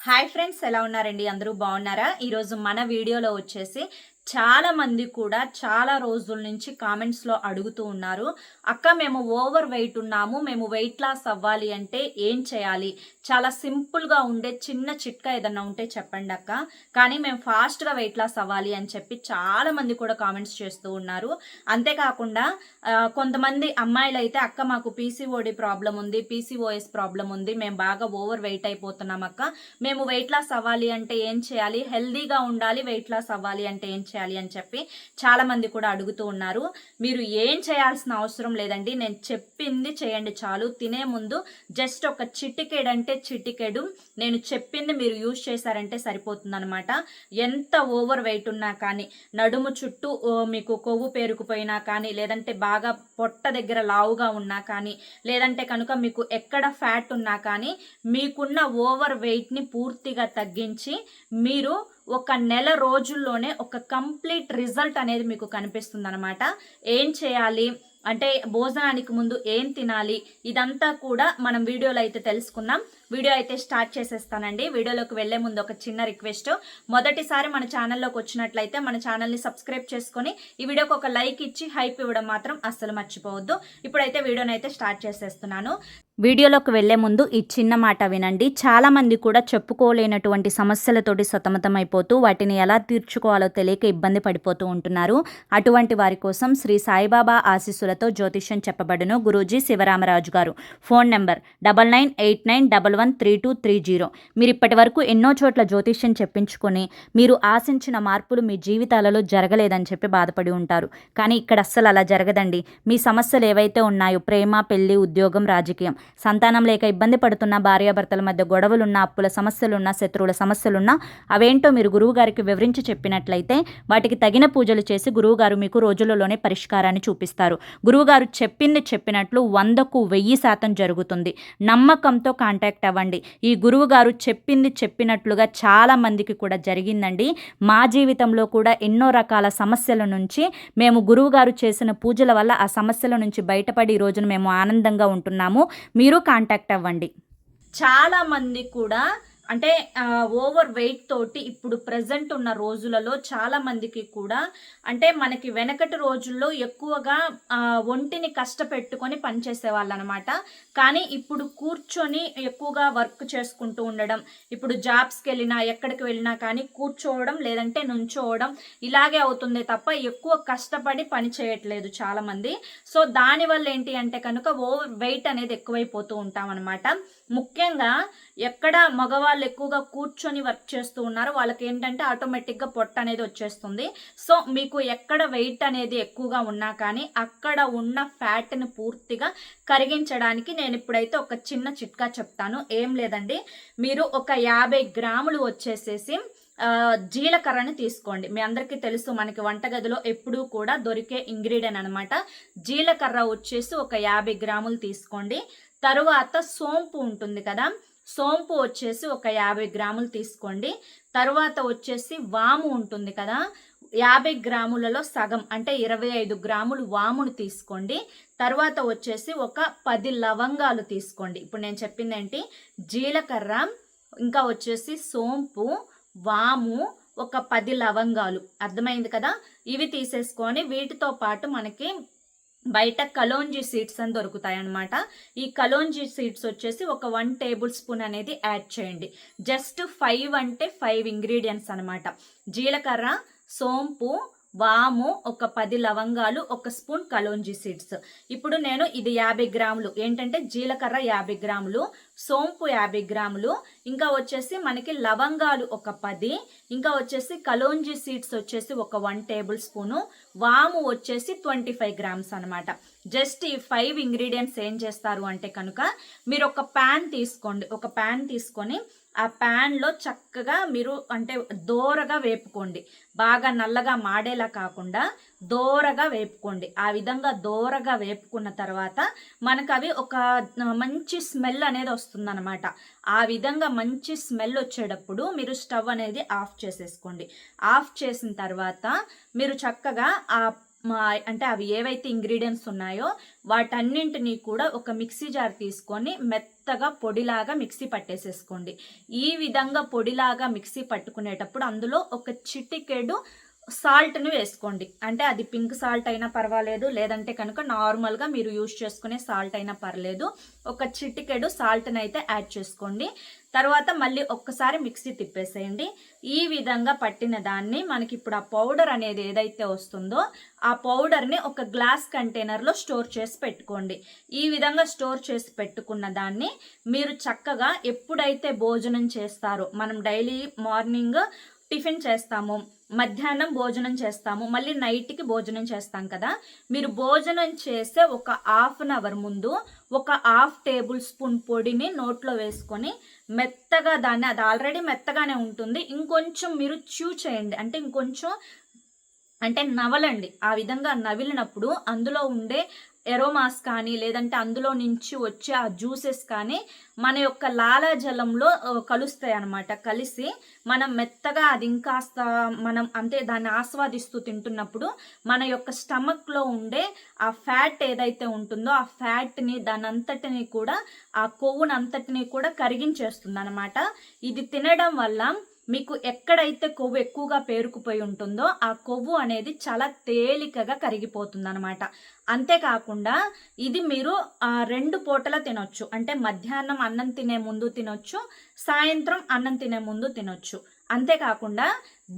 Hi friends, ఎలా ఉన్నారండి? అందరూ బాగున్నారా? ఈరోజు మన వీడియోలో వచ్చేసి చాలా మంది కూడా చాలా రోజుల నుంచి కామెంట్స్లో అడుగుతూ ఉన్నారు, అక్క మేము ఓవర్ వెయిట్ ఉన్నాము, మేము వెయిట్ లాస్ అవ్వాలి అంటే ఏం చేయాలి? చాలా సింపుల్గా ఉండే చిన్న చిట్కా ఏదన్నా ఉంటే చెప్పండి అక్క, కానీ మేము ఫాస్ట్గా వెయిట్ లాస్ అవ్వాలి అని చెప్పి చాలా మంది కూడా కామెంట్స్ చేస్తూ ఉన్నారు. అంతేకాకుండా కొంతమంది అమ్మాయిలు అయితే అక్క మాకు పీసీఓడి ప్రాబ్లం ఉంది, పీసీఓఎస్ ప్రాబ్లం ఉంది, మేము బాగా ఓవర్ వెయిట్ అయిపోతున్నాం అక్క, మేము వెయిట్ లాస్ అవ్వాలి అంటే ఏం చేయాలి? హెల్దీగా ఉండాలి, వెయిట్ లాస్ అవ్వాలి అంటే ఏం చేయాలి అని చెప్పి చాలా మంది కూడా అడుగుతూ ఉన్నారు. మీరు ఏం చేయాల్సిన అవసరం లేదండి, నేను చెప్పింది చేయండి చాలు. తినే ముందు జస్ట్ ఒక చిటికెడు అంటే చిటికెడు నేను చెప్పింది మీరు యూజ్ చేశారంటే సరిపోతుంది అనమాట. ఎంత ఓవర్ వెయిట్ ఉన్నా కానీ, నడుము చుట్టూ మీకు కొవ్వు పేరుకుపోయినా కానీ, లేదంటే బాగా పొట్ట దగ్గర లావుగా ఉన్నా కానీ, లేదంటే కనుక మీకు ఎక్కడ ఫ్యాట్ ఉన్నా కానీ, మీకున్న ఓవర్ వెయిట్ని పూర్తిగా తగ్గించి మీరు ఒక నెల రోజుల్లోనే ఒక కంప్లీట్ రిజల్ట్ అనేది మీకు కనిపిస్తుంది అనమాట. ఏం చేయాలి అంటే, భోజనానికి ముందు ఏం తినాలి, ఇదంతా కూడా మనం వీడియోలో అయితే తెలుసుకుందాం. వీడియో అయితే స్టార్ట్ చేసేస్తానండి. వీడియోలోకి వెళ్లే ముందు ఒక చిన్న రిక్వెస్ట్, మొదటిసారి మన ఛానల్లోకి వచ్చినట్లయితే మన ఛానల్ని సబ్స్క్రైబ్ చేసుకొని ఈ వీడియోకి ఒక లైక్ ఇచ్చి హైప్ ఇవ్వడం మాత్రం అస్సలు మర్చిపోవద్దు. ఇప్పుడైతే వీడియోని అయితే స్టార్ట్ చేసేస్తున్నాను. వీడియోలోకి వెళ్లే ముందు ఈ చిన్న మాట వినండి. చాలా మంది కూడా చెప్పుకోలేనటువంటి సమస్యలతోటి సతమతమైపోతూ వాటిని ఎలా తీర్చుకోవాలో తెలియక ఇబ్బంది పడిపోతూ ఉంటున్నారు. అటువంటి వారి కోసం శ్రీ సాయిబాబా ఆశీస్సులతో జ్యోతిష్యం చెప్పబడును. గురూజీ శివరామరాజు గారు. Phone number 9989113230. మీరు ఇప్పటి వరకు ఎన్నో చోట్ల జ్యోతిష్యం చెప్పించుకొని మీరు ఆశించిన మార్పులు మీ జీవితాలలో జరగలేదని చెప్పి బాధపడి ఉంటారు. కానీ ఇక్కడ అస్సలు అలా జరగదండి. మీ సమస్యలు ఏవైతే ఉన్నాయో, ప్రేమ, పెళ్లి, ఉద్యోగం, రాజకీయం, సంతానం లేక ఇబ్బంది పడుతున్న, భార్యాభర్తల మధ్య గొడవలున్నా, అప్పుల సమస్యలున్నా, శత్రువుల సమస్యలున్నా, అవేంటో మీరు గురువుగారికి వివరించి చెప్పినట్లయితే వాటికి తగిన పూజలు చేసి గురువుగారు మీకు రోజులలోనే పరిష్కారాన్ని చూపిస్తారు. గురువుగారు చెప్పింది చెప్పినట్లు 100కు 1000% జరుగుతుంది. నమ్మకంతో కాంటాక్ట్ అవ్వండి. ఈ గురువుగారు చెప్పింది చెప్పినట్లుగా చాలా మందికి కూడా జరిగిందండి. మా జీవితంలో కూడా ఎన్నో రకాల సమస్యల నుంచి మేము గురువుగారు చేసిన పూజల వల్ల ఆ సమస్యల నుంచి బయటపడి ఈ రోజున మేము ఆనందంగా ఉంటున్నాము. మీరు కాంటాక్ట్ అవ్వండి. చాలా మంది కూడా అంటే ఓవర్ వెయిట్ తోటి ఇప్పుడు ప్రజెంట్ ఉన్న రోజులలో చాలా మందికి కూడా అంటే మనకి వెనకటి రోజుల్లో ఎక్కువగా ఒంటిని కష్టపెట్టుకొని పనిచేసే వాళ్ళు అనమాట. కానీ ఇప్పుడు కూర్చొని ఎక్కువగా వర్క్ చేసుకుంటూ ఉండడం, ఇప్పుడు జాబ్స్కి వెళ్ళినా ఎక్కడికి వెళ్ళినా కానీ కూర్చోవడం లేదంటే నుంచోవడం ఇలాగే అవుతుంది తప్ప ఎక్కువ కష్టపడి పని చేయట్లేదు చాలామంది. సో దానివల్ల ఏంటి అంటే కనుక ఓవర్ వెయిట్ అనేది ఎక్కువైపోతూ ఉంటాం అనమాట. ముఖ్యంగా ఎక్కడ మగవాళ్ళు ఎక్కువగా కూర్చొని వర్క్ చేస్తూ ఉన్నారో వాళ్ళకి ఏంటంటే ఆటోమేటిక్గా పొట్ట అనేది వచ్చేస్తుంది. సో మీకు ఎక్కడ వెయిట్ అనేది ఎక్కువగా ఉన్నా కానీ అక్కడ ఉన్న ఫ్యాట్ని పూర్తిగా కరిగించడానికి నేను ఇప్పుడైతే ఒక చిన్న చిట్కా చెప్తాను. ఏం లేదండి, మీరు ఒక 50 గ్రాములు వచ్చేసేసి జీలకర్రని తీసుకోండి. మీ అందరికీ తెలుసు, మనకి వంటగదిలో ఎప్పుడూ కూడా దొరికే ఇంగ్రీడియంట్ అనమాట. జీలకర్ర వచ్చేసి ఒక 50 గ్రాములు తీసుకోండి. తరువాత సోంపు ఉంటుంది కదా, సోంపు వచ్చేసి ఒక 50 గ్రాములు తీసుకోండి. తరువాత వచ్చేసి వాము ఉంటుంది కదా, 50 గ్రాములలో సగం అంటే 25 గ్రాములు వామును తీసుకోండి. తర్వాత వచ్చేసి ఒక 10 లవంగాలు తీసుకోండి. ఇప్పుడు నేను చెప్పింది ఏంటి, జీలకర్ర, ఇంకా వచ్చేసి సోంపు, వాము, ఒక 10 లవంగాలు, అర్థమైంది కదా. ఇవి తీసేసుకొని వీటితో పాటు మనకి బయట కలోంజీ సీడ్స్ అని దొరుకుతాయి అన్నమాట. ఈ కలోంజీ సీడ్స్ వచ్చేసి ఒక 1 టేబుల్ స్పూన్ అనేది యాడ్ చేయండి. జస్ట్ 5 అంటే 5 ఇంగ్రీడియంట్స్ అనమాట. జీలకర్ర, సోంపు, వాము, ఒక 10 లవంగాలు, ఒక స్పూన్ కలోంజీ సీడ్స్. ఇప్పుడు నేను ఇది 50 గ్రాములు ఏంటంటే జీలకర్ర 50 గ్రాములు, సోంపు 50 గ్రాములు, ఇంకా వచ్చేసి మనకి లవంగాలు ఒక 10, ఇంకా వచ్చేసి కలోంజీ సీడ్స్ వచ్చేసి ఒక 1 టేబుల్ స్పూను, వాము వచ్చేసి 25 గ్రామ్స్ అనమాట. జస్ట్ ఈ 5 ఇంగ్రీడియంట్స్ ఏం చేస్తారు అంటే కనుక మీరు ఒక ప్యాన్ తీసుకోండి. ఒక ప్యాన్ తీసుకొని ఆ ప్యాన్లో చక్కగా మీరు అంటే దోరగా వేపుకోండి. బాగా నల్లగా మాడేలా కాకుండా దోరగా వేపుకోండి. ఆ విధంగా దోరగా వేపుకున్న తర్వాత మనకు అవి ఒక మంచి స్మెల్ అనేది వస్తుందన్నమాట. ఆ విధంగా మంచి స్మెల్ వచ్చేటప్పుడు మీరు స్టవ్ అనేది ఆఫ్ చేసేసుకోండి. ఆఫ్ చేసిన తర్వాత మీరు చక్కగా అంటే అవి ఏవైతే ఇంగ్రీడియంట్స్ ఉన్నాయో వాటన్నింటినీ కూడా ఒక మిక్సీ జార్ తీసుకొని మెత్తగా పొడిలాగా మిక్సీ పట్టేసేసుకోండి. ఈ విధంగా పొడిలాగా మిక్సీ పట్టుకునేటప్పుడు అందులో ఒక చిటికెడు సాల్ట్‌ని వేసుకోండి. అంటే అది పింక్ సాల్ట్ అయినా పర్వాలేదు, లేదంటే కనుక నార్మల్‌గా మీరు యూజ్ చేసుకునే సాల్ట్ అయినా పర్లేదు. ఒక చిటికెడు సాల్ట్‌ని అయితే యాడ్ చేసుకోండి. తర్వాత మళ్ళీ ఒక్కసారి మిక్సీ తిప్పేసేయండి. ఈ విధంగా పట్టిన దాన్ని మనకిప్పుడు ఆ పౌడర్ అనేది ఏదైతే వస్తుందో ఆ పౌడర్‌ని ఒక గ్లాస్ కంటైనర్‌లో స్టోర్ చేసి పెట్టుకోండి. ఈ విధంగా స్టోర్ చేసి పెట్టుకున్న దాన్ని మీరు చక్కగా ఎప్పుడైతే భోజనం చేస్తారో, మనం డైలీ మార్నింగ్ టిఫిన్ చేస్తాము, మధ్యాహ్నం భోజనం చేస్తాము, మళ్ళీ నైట్‌కి భోజనం చేస్తాం కదా. మీరు భోజనం చేసే ఒక హాఫ్ అన్ అవర్ ముందు ఒక హాఫ్ టేబుల్ స్పూన్ పొడిని నోట్లో వేసుకొని మెత్తగా దాన్ని, అది ఆల్రెడీ మెత్తగానే ఉంటుంది, ఇంకొంచెం మీరు చ్యూ చేయండి. అంటే ఇంకొంచెం అంటే నవలండి. ఆ విధంగా నవిలినప్పుడు అందులో ఉండే ఎరోమాస్ కానీ, లేదంటే అందులో నుంచి వచ్చే ఆ జ్యూసెస్ కానీ మన యొక్క లాలాజలంలో కలుస్తాయన్నమాట. కలిసి మనం మెత్తగా అది ఇంకాస్త మనం అంటే దాన్ని ఆస్వాదిస్తూ తింటున్నప్పుడు మన యొక్క స్టమక్‌లో ఉండే ఆ ఫ్యాట్ ఏదైతే ఉంటుందో ఆ ఫ్యాట్‌ని, దానంతటిని కూడా, ఆ కొవ్వునంతటిని కూడా కరిగించేస్తుందన్నమాట. ఇది తినడం వల్ల మీకు ఎక్కడైతే కొవ్వు ఎక్కువగా పేరుకుపోయి ఉంటుందో ఆ కొవ్వు అనేది చాలా తేలికగా కరిగిపోతుందన్నమాట. అంతేకాకుండా ఇది మీరు 2 పూటలా తినొచ్చు. అంటే మధ్యాహ్నం అన్నం తినే ముందు తినొచ్చు, సాయంత్రం అన్నం తినే ముందు తినొచ్చు. అంతేకాకుండా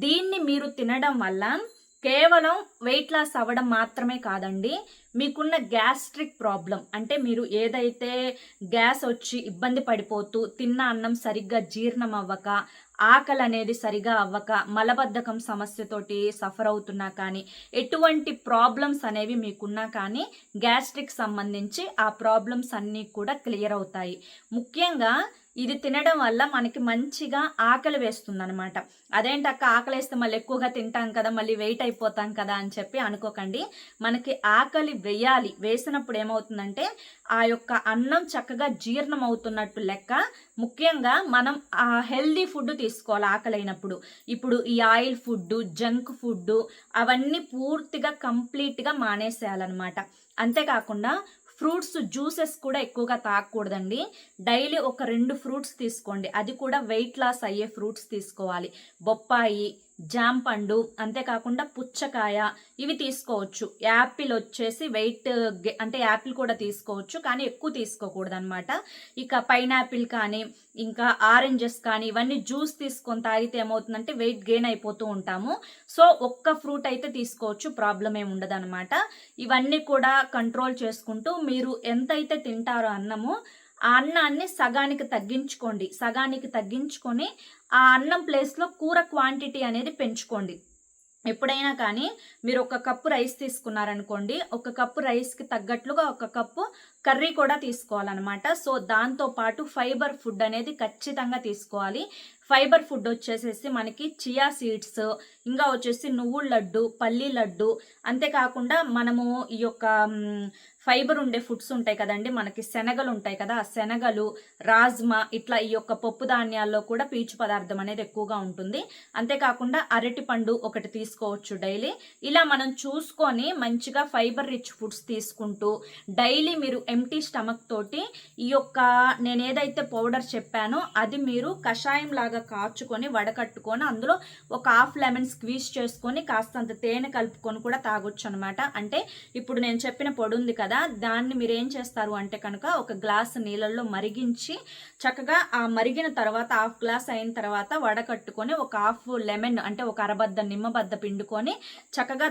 దీన్ని మీరు తినడం వల్ల కేవలం వెయిట్ లాస్ అవ్వడం మాత్రమే కాదండి, మీకున్న గ్యాస్ట్రిక్ ప్రాబ్లం, అంటే మీరు ఏదైతే గ్యాస్ వచ్చి ఇబ్బంది పడిపోతూ తిన్న అన్నం సరిగ్గా జీర్ణం అవ్వక, ఆకలి అనేది సరిగా అవ్వక, మలబద్ధకం సమస్యతోటి సఫర్ అవుతున్నా కానీ, ఎటువంటి ప్రాబ్లమ్స్ అనేవి మీకున్నా కానీ గ్యాస్ట్రిక్ సంబంధించి ఆ ప్రాబ్లమ్స్ అన్నీ కూడా క్లియర్ అవుతాయి. ముఖ్యంగా ఇది తినడం వల్ల మనకి మంచిగా ఆకలి వేస్తుందనమాట. అదేంటక్క ఆకలేస్తే మళ్ళీ ఎక్కువగా తింటాం కదా, మళ్ళీ వెయిట్ అయిపోతాం కదా అని చెప్పి అనుకోకండి. మనకి ఆకలి వేయాలి. వేసినప్పుడు ఏమవుతుందంటే ఆ యొక్క అన్నం చక్కగా జీర్ణం అవుతున్నట్టు లెక్క. ముఖ్యంగా మనం హెల్దీ ఫుడ్ తీసుకోవాలి ఆకలైనప్పుడు. ఇప్పుడు ఈ ఆయిల్ ఫుడ్, జంక్ ఫుడ్ అవన్నీ పూర్తిగా కంప్లీట్‌గా మానేసేయాలన్నమాట. అంతేకాకుండా ఫ్రూట్స్ జ్యూసెస్ కూడా ఎక్కువగా తాగకూడదండి. డైలీ ఒక 2 ఫ్రూట్స్ తీసుకోండి. అది కూడా వెయిట్ లాస్ అయ్యే ఫ్రూట్స్ తీసుకోవాలి. బొప్పాయి, జామ పండు, అంతేకాకుండా పుచ్చకాయ ఇవి తీసుకోవచ్చు. యాపిల్ వచ్చేసి వెయిట్ అంటే యాపిల్ కూడా తీసుకోవచ్చు, కానీ ఎక్కువ తీసుకోకూడదనమాట. ఇక పైనాపిల్ కానీ, ఇంకా ఆరెంజెస్ కానీ ఇవన్నీ జ్యూస్ తీసుకొని తాగితే ఏమవుతుందంటే వెయిట్ గెయిన్ అయిపోతూ ఉంటాము. సో ఒక్క ఫ్రూట్ అయితే తీసుకోవచ్చు, ప్రాబ్లం ఏమి ఉండదన్నమాట. ఇవన్నీ కూడా కంట్రోల్ చేసుకుంటూ మీరు ఎంతైతే తింటారో అన్నము, ఆ అన్నాన్ని సగానికి తగ్గించుకోండి. సగానికి తగ్గించుకొని ఆ అన్నం ప్లేస్‌లో కూర క్వాంటిటీ అనేది పెంచుకోండి. ఎప్పుడైనా కానీ మీరు ఒక కప్పు రైస్ తీసుకున్నారనుకోండి, ఒక కప్పు రైస్‌కి తగ్గట్లుగా ఒక కప్పు కర్రీ కూడా తీసుకోవాలన్నమాట. సో దాంతో పాటు ఫైబర్ ఫుడ్ అనేది ఖచ్చితంగా తీసుకోవాలి. ఫైబర్ ఫుడ్ వచ్చేసేసి మనకి చియా సీడ్స్, ఇంకా వచ్చేసి నువ్వుల లడ్డు, పల్లి లడ్డు, అంతేకాకుండా మనము ఈ యొక్క ఫైబర్ ఉండే ఫుడ్స్ ఉంటాయి కదండి, మనకి శనగలు ఉంటాయి కదా, ఆ శనగలు, రాజ్మా, ఇట్లా ఈ యొక్క పప్పు ధాన్యాల్లో కూడా పీచు పదార్థం అనేది ఎక్కువగా ఉంటుంది. అంతేకాకుండా అరటి పండు ఒకటి తీసుకోవచ్చు డైలీ. ఇలా మనం చూసుకొని మంచిగా ఫైబర్ రిచ్ ఫుడ్స్ తీసుకుంటూ డైలీ మీరు ఎంప్టీ స్టమక్ తోటి ఈ యొక్క నేను ఏదైతే పౌడర్ చెప్పానో అది మీరు కషాయం లాగా కాచుకొని వడకట్టుకొని అందులో ఒక హాఫ్ లెమన్ స్క్వీజ్ చేసుకొని కాస్తంత తేనె కలుపుకొని కూడా తాగొచ్చు అనమాట. అంటే ఇప్పుడు నేను చెప్పిన పొడి ఉంది కదా, దాన్ని మీరు ఏం చేస్తారు అంటే కనుక ఒక గ్లాస్ నీళ్ళల్లో మరిగించి చక్కగా ఆ మరిగిన తర్వాత హాఫ్ గ్లాస్ అయిన తర్వాత వడకట్టుకొని ఒక హాఫ్ లెమన్ అంటే ఒక అరబద్ద నిమ్మబద్ద పిండుకొని చక్కగా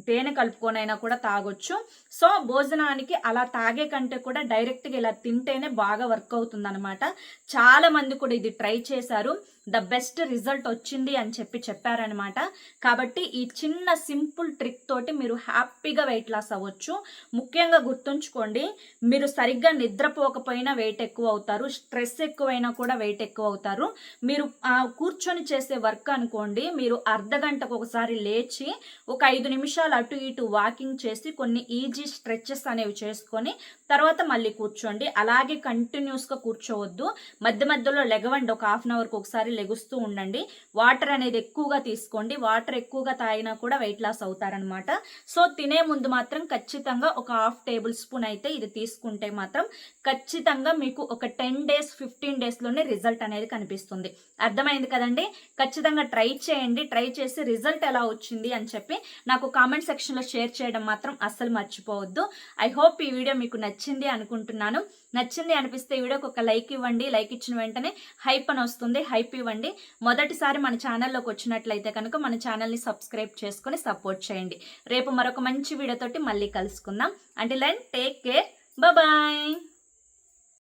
తేనె కలుపుకొని అయినా కూడా తాగొచ్చు. సో భోజనానికి అలా తాగే కంటే కూడా డైరెక్ట్గా ఇలా తింటేనే బాగా వర్క్ అవుతుంది అనమాట. చాలా మంది కూడా ఇది ట్రై చేశారు, ద బెస్ట్ రిజల్ట్ వచ్చింది అని చెప్పారనమాట. కాబట్టి ఈ చిన్న సింపుల్ ట్రిక్ తోటి మీరు హ్యాపీగా వెయిట్ లాస్ అవ్వచ్చు. ముఖ్యంగా గుర్తుంచుకోండి, మీరు సరిగ్గా నిద్రపోకపోయినా వెయిట్ ఎక్కువ అవుతారు, స్ట్రెస్ ఎక్కువైనా కూడా వెయిట్ ఎక్కువ అవుతారు. మీరు కూర్చొని చేసే వర్క్ అనుకోండి, మీరు అర్ధగంటకు ఒకసారి లేచి ఒక 5 నిమిషాలు అటు ఇటు వాకింగ్ చేసి కొన్ని ఈజీ స్ట్రెచెస్ అనేవి చేసుకొని తర్వాత మళ్ళీ కూర్చోండి. అలాగే కంటిన్యూస్గా కూర్చోవద్దు, మధ్య మధ్యలో లెగవండి, ఒక హాఫ్ అన్ అవర్కి ఒకసారి లెగుస్తూ ఉండండి. వాటర్ అనేది ఎక్కువగా తీసుకోండి, వాటర్ ఎక్కువగా తాగినా కూడా వెయిట్ లాస్ అవుతారనమాట. సో తినే ముందు మాత్రం ఖచ్చితంగా ఒక హాఫ్ టేబుల్ స్పూన్ అయితే ఇది తీసుకుంటే మాత్రం ఖచ్చితంగా మీకు ఒక 10 డేస్ 15 డేస్లోనే రిజల్ట్ అనేది కనిపిస్తుంది. అర్థమైంది కదండి. ఖచ్చితంగా ట్రై చేయండి, ట్రై చేసి రిజల్ట్ ఎలా వచ్చింది అని చెప్పి నాకు కామెంట్ సెక్షన్లో షేర్ చేయడం మాత్రం అస్సలు మర్చిపోవద్దు. ఐ హోప్ ఈ వీడియో మీకు నచ్చింది అనుకుంటున్నాను. నచ్చింది అనిపిస్తే ఈ వీడియోకి ఒక లైక్ ఇవ్వండి. లైక్ ఇచ్చిన వెంటనే హైప్ అని వస్తుంది, హైప్ ఇవ్వండి. మొదటిసారి మన ఛానల్లోకి వచ్చినట్లయితే కనుక మన ఛానల్ని సబ్స్క్రైబ్ చేసుకొని సపోర్ట్ చేయండి. రేపు మరొక మంచి వీడియోతోటి మళ్ళీ కలుసుకుందాం. Until then take care, bye.